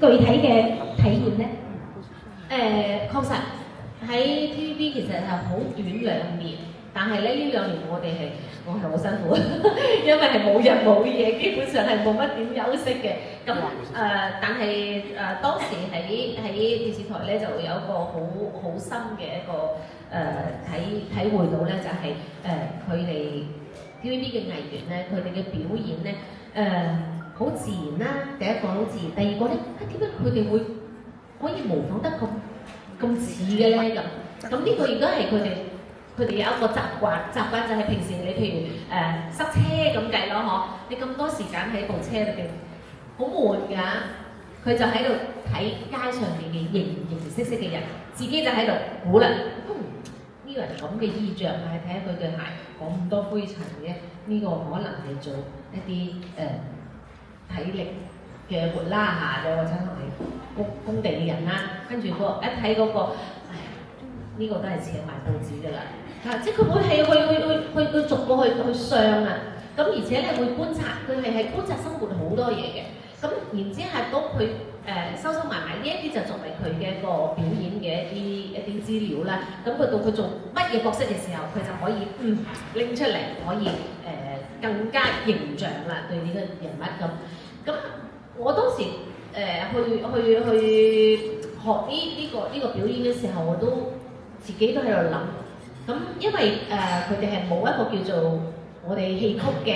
具體嘅體驗咧？確實喺 TVB 其實係好短2年，但係咧呢2年我係好辛苦，因為係冇日冇夜，基本上係冇乜點休息嘅。咁但係當時喺電視台咧就有一個好深嘅一個體會到咧，就係佢哋 TVB 嘅藝員咧，佢哋嘅表演咧好自然啦。第一個好自然，第二個咧點解佢哋會可以模仿得咁似嘅咧？咁呢個亦都係佢哋有一個習慣就係平時你譬如塞車咁計咯，嗬！你咁多時間喺部車裏邊，好悶㗎。佢就喺度睇街上面嘅形形色色嘅人，自己就喺度估啦。呢個人咁嘅衣着啊，睇下佢對鞋咁多灰塵嘅，呢個可能係做一啲體力嘅活拉下嘅，或者係工地嘅人啦。跟住一睇嗰個，呢個都係扯埋報紙㗎啦。即係佢會係去逐個去上啊。咁而且咧會觀察，佢係觀察生活好多嘢嘅。咁然之後到佢收埋呢一啲就作為佢嘅一個表演嘅一啲資料啦。咁到佢做乜嘢角色嘅時候，佢就可以拎出嚟，可以更加形象啦對呢個人物咁。我當時去學呢個表演嘅時候，我都自己都喺度諗。咁因為佢哋係冇一個叫做我哋戲曲嘅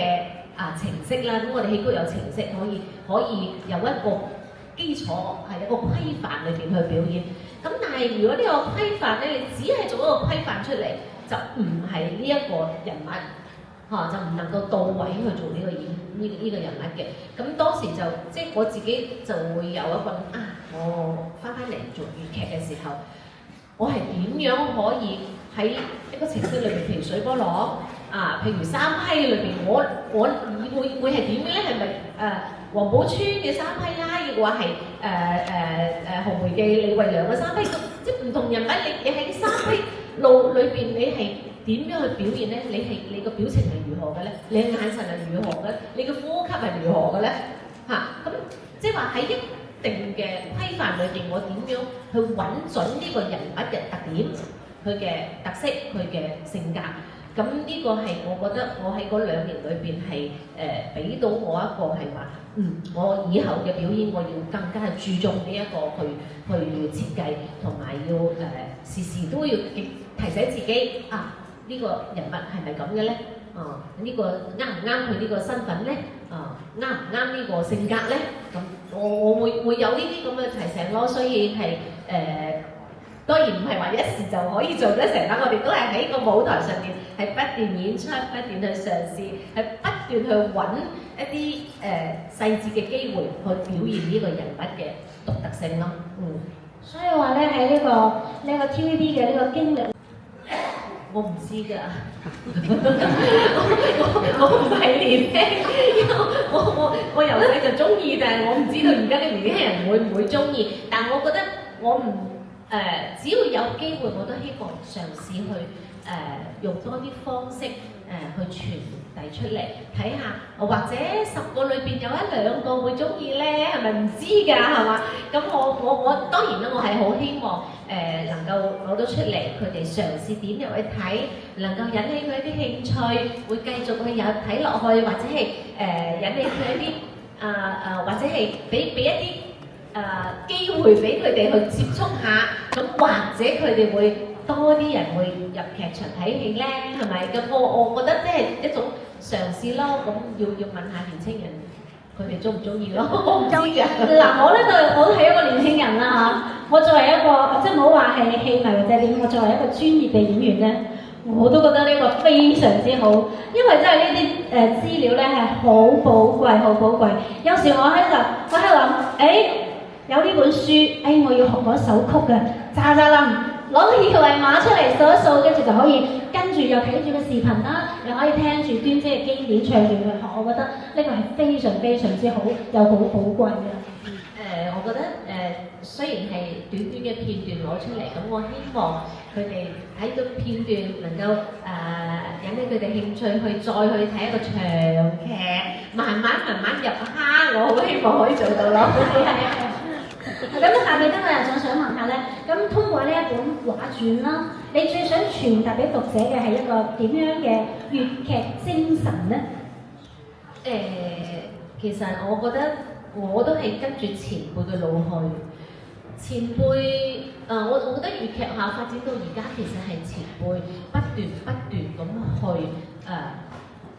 程式啦，咁我哋戲曲有程式可以有一個基礎係一個規範裏邊去表演。咁但係如果呢個規範咧，你只係做一個規範出嚟，就唔係呢一個人物就唔能夠到位去做呢個人物嘅。咁當時就即係我自己就會有一個我翻嚟做粵劇嘅時候，我係點樣可以喺一個程式裏邊，譬如水波浪譬如三批裏邊，我會係點嘅咧？係咪黃寶川嘅三批啦，亦或係紅梅記李慧娘嘅三批？即係唔同人物，你喺三批路裏邊，你係點樣去表現咧？你個表情係如何嘅咧？你嘅眼神係如何嘅？你嘅呼吸係如何嘅咧？咁即係話喺一定嘅規範裏邊，我點樣去揾準呢個人物嘅特點？佢嘅特色，佢嘅性格，咁呢個係我覺得我喺嗰2年裏邊係俾到我一個係話，我以後嘅表演我要更加係注重呢一個去設計，同埋要時時都要提醒自己呢個人物係咪咁嘅咧？呢個啱唔啱佢呢個身份咧？啱唔啱呢個性格咧？咁我會有呢啲咁嘅提醒咯，所以係當然唔係話一時就可以做得成啦，我哋都係喺個舞台上面係不斷演出，不斷去嘗試，係不斷去揾一啲細緻嘅機會去表現呢個人物嘅獨特性咯。所以話咧喺呢個 TVB 嘅呢個經歷，我唔知㗎，我唔係年輕，我由細就中意，但係我唔知道而家嘅年輕人會唔會中意。但我覺得我唔只要有機會，我都希望嘗試去用多啲方式去傳遞出嚟，睇下或者10個裏邊有1兩個會中意咧，係咪唔知㗎？係嘛？咁我當然啦，我係好希望能夠攞到出嚟，佢哋嘗試點入去睇，能夠引起佢一啲興趣，會繼續去有睇落去，或者係引起佢一啲或者係俾一啲機會俾佢哋去接觸下，咁或者佢哋會多啲人會入劇場睇戲咧，係咪？咁我覺得即係一種嘗試咯。咁要問下年青人，佢哋中唔中意咯？我唔知㗎。嗱，我咧我係一個年輕人啦嚇。我作為一個即係唔好話係戲迷或者點，我作為一個專業嘅演員咧，我都覺得呢個非常之好，因為真係呢啲資料咧係好寶貴，好寶貴。有時我喺度諗，有呢本書，我要學嗰首曲嘅，喳喳冧，攞個二維碼出嚟掃一掃，跟住就可以跟住又睇住個視頻啦，又可以聽住端姐嘅經典唱段去學。我覺得呢個係非常非常之好，又好寶貴嘅。我覺得雖然係短短嘅片段攞出嚟，咁我希望佢哋喺個片段能夠引起佢哋興趣，再去睇一個長劇，慢慢入坑，我好希望可以做到咯。咁夏彼得我又想問下咧，咁通過呢一本畫傳啦，你最想傳達俾讀者嘅係一個點樣嘅粵劇精神咧？其實我覺得我都係跟住前輩嘅路去。前輩我覺得粵劇發展到而家，其實係前輩不斷咁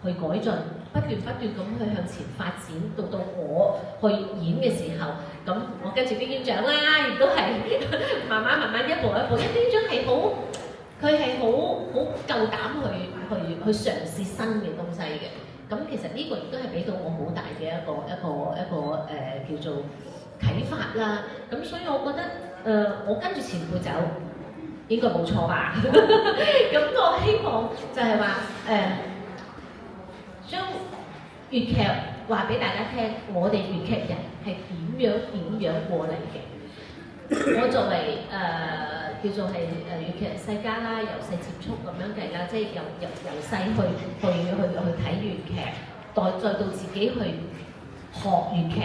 去改進，不斷咁去向前發展，到我去演嘅時候，咁我跟住丁院長啦，亦都係慢慢一步，因為丁院長係佢係好夠膽去嘗試新嘅東西嘅。咁其實呢個亦都係俾到我好大嘅一個叫做啟發啦。咁所以我覺得我跟住前輩走應該冇錯吧？咁我希望就係話將粵劇話俾大家聽，我哋粵劇人係點樣過嚟嘅。我作為叫做係粵劇人世家啦，由細接觸咁樣計啦，即係由細去睇粵劇，再到自己去學粵劇，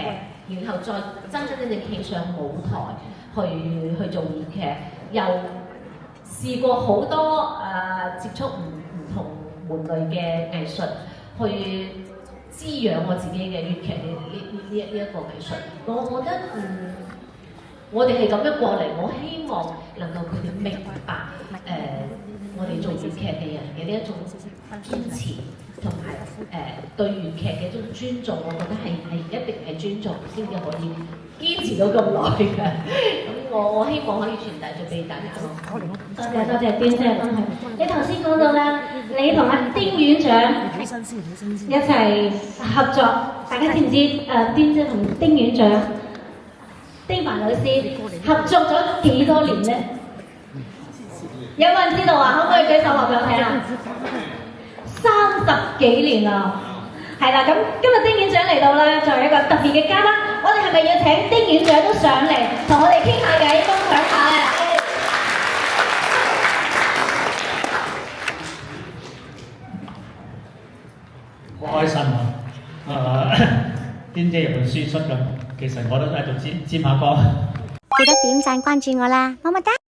然後再真正企上舞台去做粵劇，又試過好多接觸唔同門類嘅藝術，去滋養我自己嘅粵劇呢一個藝術。我覺得我哋係咁樣過嚟，我希望能夠佢哋明白我哋做粵劇嘅人嘅呢一種堅持，同埋對粵劇嘅一種尊重。我覺得係一定係尊重先至可以堅持到咁耐嘅。咁我希望可以傳達咗俾大家咯。多謝端姐嘅分享。你頭先講到啦，你同阿丁院長一齊合作，大家知唔知端姐同丁院長？丁凡老師合作咗幾多年呢？有冇人知道啊？可唔可以舉手話俾我聽啊？30幾年啦，係啦。咁今日丁院長嚟到咧，作為一個特別嘅嘉賓，我哋係咪要請丁院長都上嚟同我哋傾下偈、分享下咧？好開心啊！端姐入去輸出咁，其實我都喺度沾下光。記得點讚關注我啦，麼麼噠！